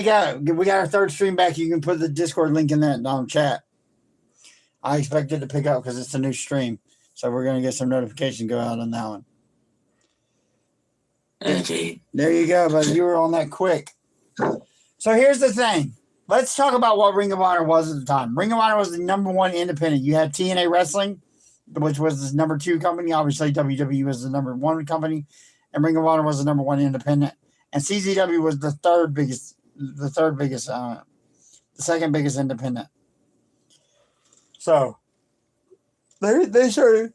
We got our third stream back. You can put the Discord link in that chat. I expect it to pick up because it's a new stream. So we're going to get some notification go out on that one. Okay. There you go, but you were on that quick. So here's the thing. Let's talk about what Ring of Honor was at the time. Ring of Honor was the number one independent. You had TNA Wrestling, which was the number two company. Obviously, WWE was the number one company, and Ring of Honor was the number one independent. And CZW was the second biggest independent. So they started,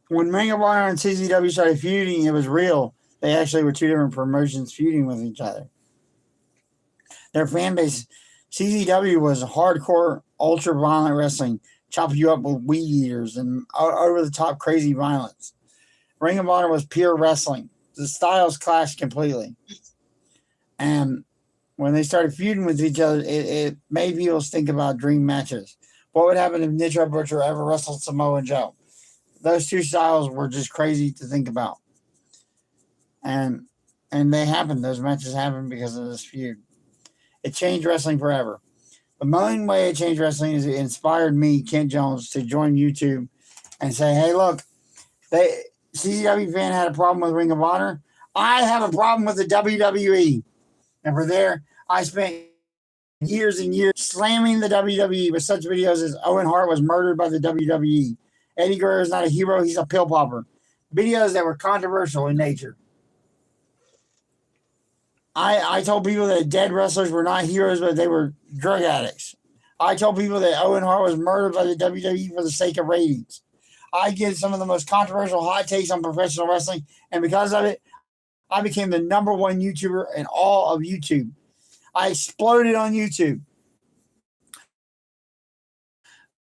when Ring of Honor and CZW started feuding, it was real. They actually were two different promotions feuding with each other. Their fan base, CZW was hardcore, ultra-violent wrestling, chop you up with weed eaters and over-the-top crazy violence. Ring of Honor was pure wrestling. The styles clashed completely. And when they started feuding with each other, it made people think about dream matches. What would happen if Nitro Butcher ever wrestled Samoa Joe? Those two styles were just crazy to think about. And they happened. Those matches happened because of this feud. It changed wrestling forever. The main way it changed wrestling is it inspired me, Kent Jones, to join YouTube and say, hey, look, CZW fan had a problem with Ring of Honor. I have a problem with the WWE. And for there, I spent years and years slamming the WWE with such videos as Owen Hart was murdered by the WWE. Eddie Guerrero is not a hero, he's a pill popper. Videos that were controversial in nature. I told people that dead wrestlers were not heroes, but they were drug addicts. I told people that Owen Hart was murdered by the WWE for the sake of ratings. I give some of the most controversial hot takes on professional wrestling, and because of it, I became the number one YouTuber in all of YouTube. I exploded on YouTube.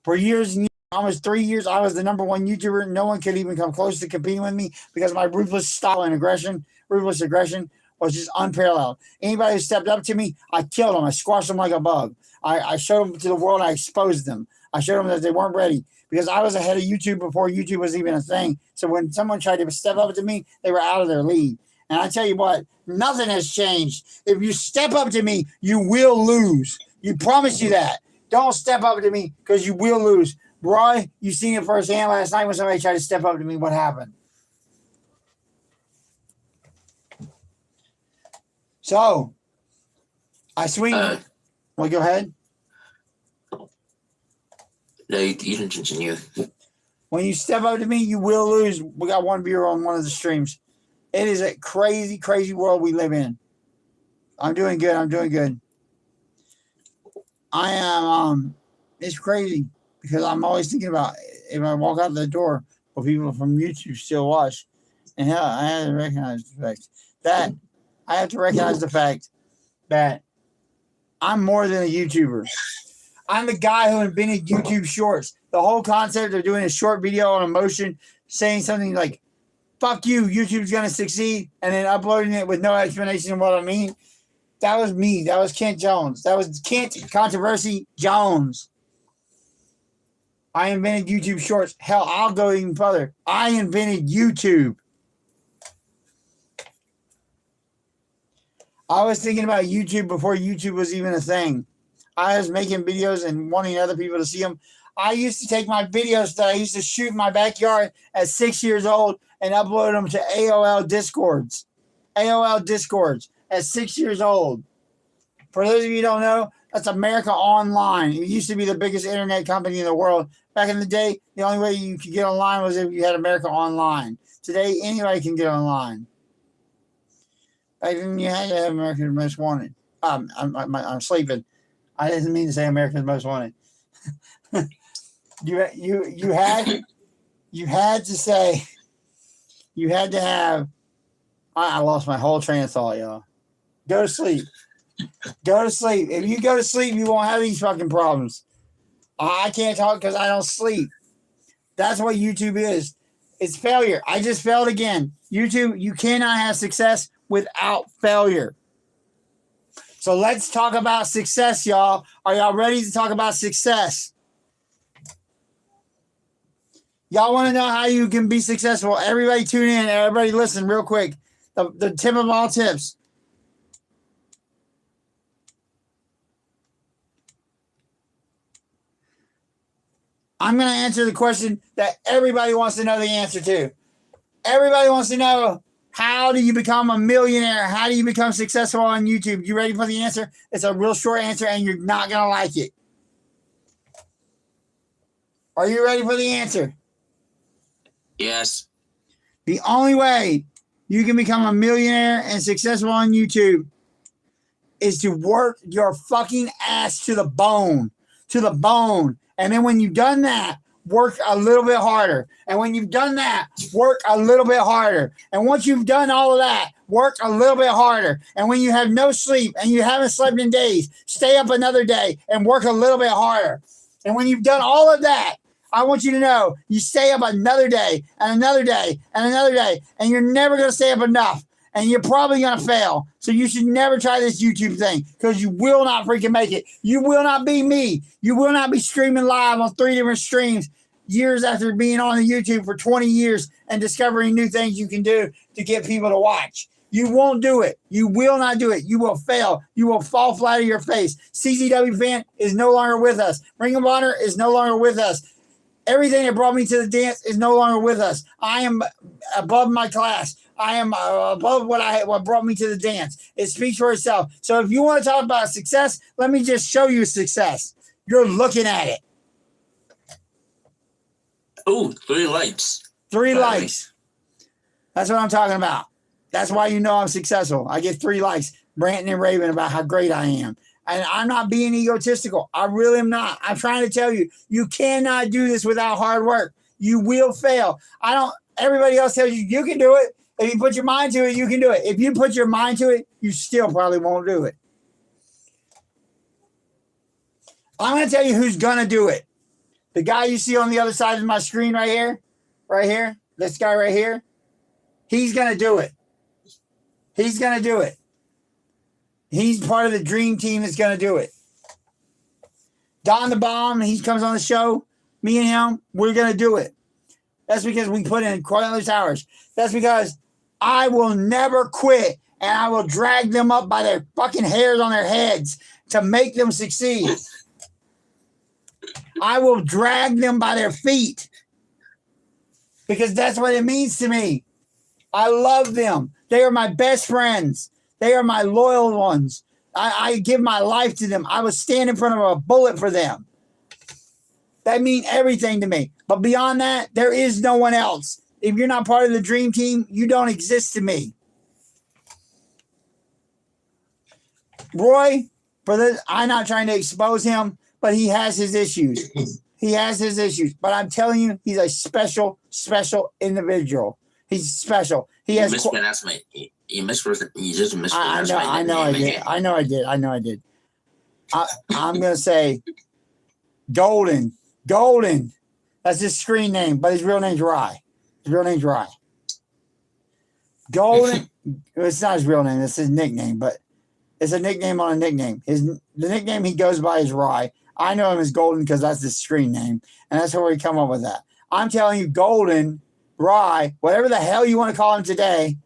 For years and years, almost 3 years, I was the number one YouTuber. No one could even come close to competing with me because my ruthless style and ruthless aggression was just unparalleled. Anybody who stepped up to me, I killed them. I squashed them like a bug. I showed them to the world. I exposed them. I showed them that they weren't ready because I was ahead of YouTube before YouTube was even a thing. So when someone tried to step up to me, they were out of their league. And I tell you what, nothing has changed. If you step up to me, you will lose. You promise you that. Don't step up to me because you will lose. Roy, you seen it firsthand last night when somebody tried to step up to me. What happened? So, I swing. Well, go ahead. No, you can continue. When you step up to me, you will lose. We got one viewer on one of the streams. It is a crazy, crazy world we live in. I'm doing good. I am, it's crazy because I'm always thinking about if I walk out the door, will people from YouTube still watch? And hell, I have to recognize the fact that I'm more than a YouTuber. I'm the guy who invented YouTube Shorts. The whole concept of doing a short video on emotion, saying something like, fuck you, YouTube's going to succeed, and then uploading it with no explanation of what I mean. That was me. That was Kent Jones. That was Kent Controversy Jones. I invented YouTube Shorts. Hell, I'll go even further. I invented YouTube. I was thinking about YouTube before YouTube was even a thing. I was making videos and wanting other people to see them. I used to take my videos that I used to shoot in my backyard at 6 years old and upload them to AOL Discords. AOL Discords at 6 years old. For those of you who don't know, that's America Online. It used to be the biggest internet company in the world. Back in the day, the only way you could get online was if you had America Online. Today, anybody can get online. Back then, you had to have America's Most Wanted. I'm sleeping. I didn't mean to say America's Most Wanted. You had to have. I lost my whole train of thought, y'all. Go to sleep. Go to sleep. If you go to sleep, you won't have these fucking problems. I can't talk because I don't sleep. That's what YouTube is. It's failure. I just failed again. YouTube, you cannot have success without failure. So let's talk about success, y'all. Are y'all ready to talk about success? Y'all want to know how you can be successful? Everybody tune in. Everybody listen real quick. The tip of all tips. I'm going to answer the question that everybody wants to know the answer to. Everybody wants to know, how do you become a millionaire? How do you become successful on YouTube? You ready for the answer? It's a real short answer, and you're not going to like it. Are you ready for the answer? Yes. The only way you can become a millionaire and successful on YouTube is to work your fucking ass to the bone. To the bone. And then when you've done that, work a little bit harder. And when you've done that, work a little bit harder. And once you've done all of that, work a little bit harder. And when you have no sleep and you haven't slept in days, stay up another day and work a little bit harder. And when you've done all of that, I want you to know you stay up another day and another day and another day, and you're never going to stay up enough. And you're probably going to fail. So you should never try this YouTube thing, because you will not freaking make it. You will not be me. You will not be streaming live on 3 different streams years after being on the YouTube for 20 years and discovering new things you can do to get people to watch. You won't do it. You will not do it. You will fail. You will fall flat on your face. CZW fan is no longer with us. Ring of Honor is no longer with us. Everything that brought me to the dance is no longer with us. I am above my class. I am above what brought me to the dance. It speaks for itself. So if you want to talk about success, let me just show you success. You're looking at it. Oh, 3 likes. 3 Nice. likes. That's what I'm talking about. That's why you know I'm successful. I get 3 likes, ranting and raving about how great I am. And I'm not being egotistical. I really am not. I'm trying to tell you, you cannot do this without hard work. You will fail. Everybody else tells you, you can do it. If you put your mind to it, you can do it. If you put your mind to it, you still probably won't do it. I'm going to tell you who's going to do it. The guy you see on the other side of my screen right here, this guy right here, he's going to do it. He's going to do it. He's part of the dream team that's going to do it. Don the Bomb, he comes on the show. Me and him, we're going to do it. That's because we put in countless hours. That's because I will never quit, and I will drag them up by their fucking hairs on their heads to make them succeed. I will drag them by their feet, because that's what it means to me. I love them. They are my best friends. They are my loyal ones. I give my life to them. I would stand in front of a bullet for them. That means everything to me. But beyond that, there is no one else. If you're not part of the dream team, you don't exist to me. Roy, I'm not trying to expose him, but he has his issues. He has his issues. But I'm telling you, he's a special, special individual. He's special. He has. You just mispronounced my I know I did. I'm gonna say Golden. That's his screen name, but his real name's Rye. Golden. It's not his real name. It's his nickname, but it's a nickname on a nickname. The nickname he goes by is Rye. I know him as Golden because that's his screen name, and that's where we come up with that. I'm telling you, Golden, Rye, whatever the hell you want to call him today.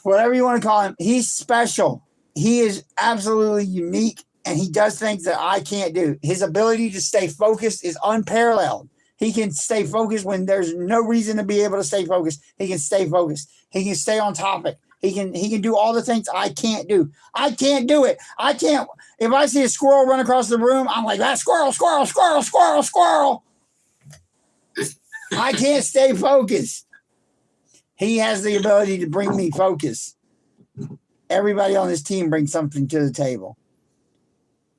Whatever you want to call him, he's special. He is absolutely unique, and he does things that I can't do. His ability to stay focused is unparalleled. He can stay focused when there's no reason to be able to stay focused. He can stay focused. He can stay on topic. He can do all the things I can't do. I can't do it. I can't. If I see a squirrel run across the room, I'm like, that squirrel. I can't stay focused. He has the ability to bring me focus. Everybody on this team brings something to the table.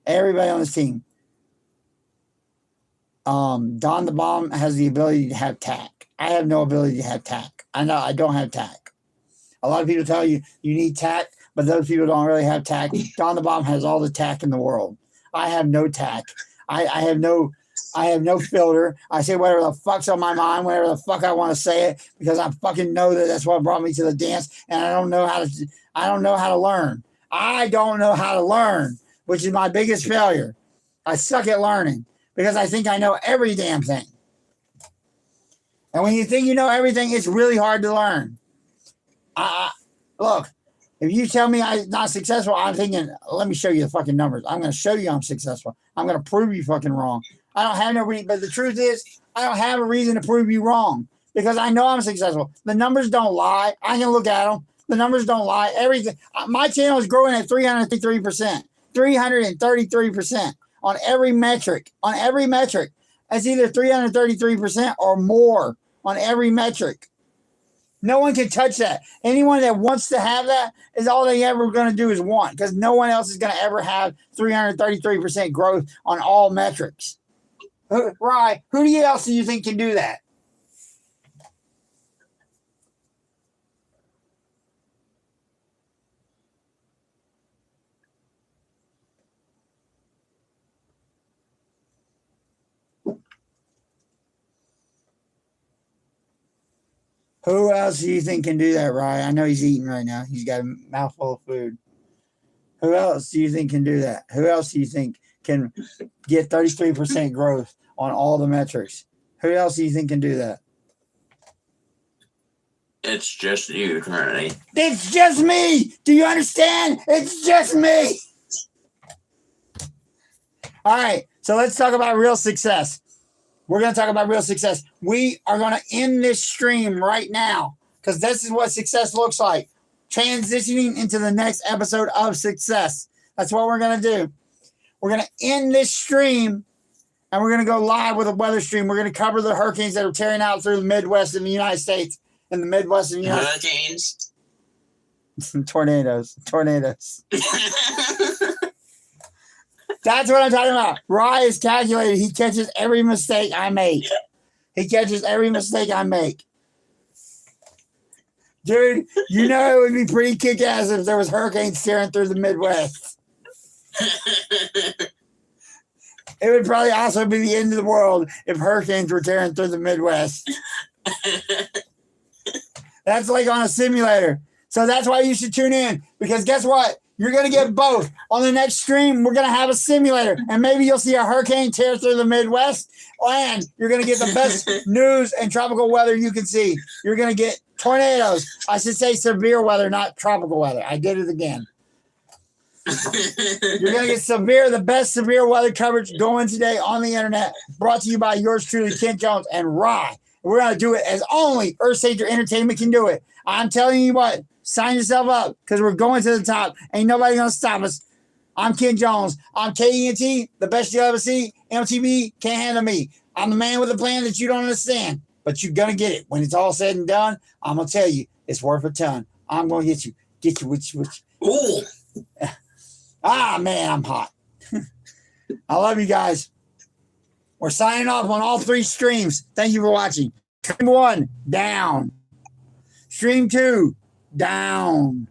Everybody on this team. Don the Bomb has the ability to have tact. I have no ability to have tact. I know I don't have tact. A lot of people tell you need tact, but those people don't really have tact. Don the Bomb has all the tact in the world. I have no tact. I have no filter. I say whatever the fuck's on my mind, whenever the fuck I want to say it, because I fucking know that's what brought me to the dance, and I don't know how to learn. I don't know how to learn, which is my biggest failure. I suck at learning because I think I know every damn thing. And when you think you know everything, it's really hard to learn. Look, if you tell me I'm not successful, I'm thinking, let me show you the fucking numbers. I'm going to show you I'm successful. I'm going to prove you fucking wrong. I don't have no reason. But the truth is, I don't have a reason to prove you wrong because I know I'm successful. The numbers don't lie. I can look at them. The numbers don't lie. Everything. My channel is growing at 333%. 333% on every metric. On every metric. That's either 333% or more on every metric. No one can touch that. Anyone that wants to have that is all they ever going to do is want, because no one else is going to ever have 333% growth on all metrics. Right? Who else do you think can do that? Who else do you think can do that, Ryan? I know he's eating right now. He's got a mouthful of food. Who else do you think can do that? Who else do you think can get 33% growth on all the metrics? Who else do you think can do that? It's just you, currently. It's just me. Do you understand? It's just me. All right. So let's talk about real success. We're going to talk about real success. We are going to end this stream right now because this is what success looks like. Transitioning into the next episode of success. That's what we're going to do. We're going to end this stream and we're going to go live with a weather stream. We're going to cover the hurricanes that are tearing out through the Midwest in the United States. In the Midwest of the United States. Tornadoes. That's what I'm talking about. Rye is calculated. He catches every mistake I make. Dude, you know it would be pretty kick-ass if there was hurricanes tearing through the Midwest. It would probably also be the end of the world if hurricanes were tearing through the Midwest. That's like on a simulator. So that's why you should tune in. Because guess what? You're going to get both. On the next stream, we're going to have a simulator. And maybe you'll see a hurricane tear through the Midwest. And you're going to get the best news and tropical weather you can see. You're going to get tornadoes. I should say severe weather, not tropical weather. I did it again. You're going to get the best severe weather coverage going today on the internet. Brought to you by yours truly, Kent Jones and Rye. We're going to do it as only Ursager Entertainment can do it. I'm telling you what. Sign yourself up because we're going to the top. Ain't nobody going to stop us. I'm Ken Jones. I'm KENT, the best you'll ever see. MTV can't handle me. I'm the man with a plan that you don't understand, but you're going to get it. When it's all said and done, I'm going to tell you it's worth a ton. I'm going to get you with you. Ooh. Man, I'm hot. I love you guys. We're signing off on all 3 streams. Thank you for watching. Stream 1, down. Stream 2, down.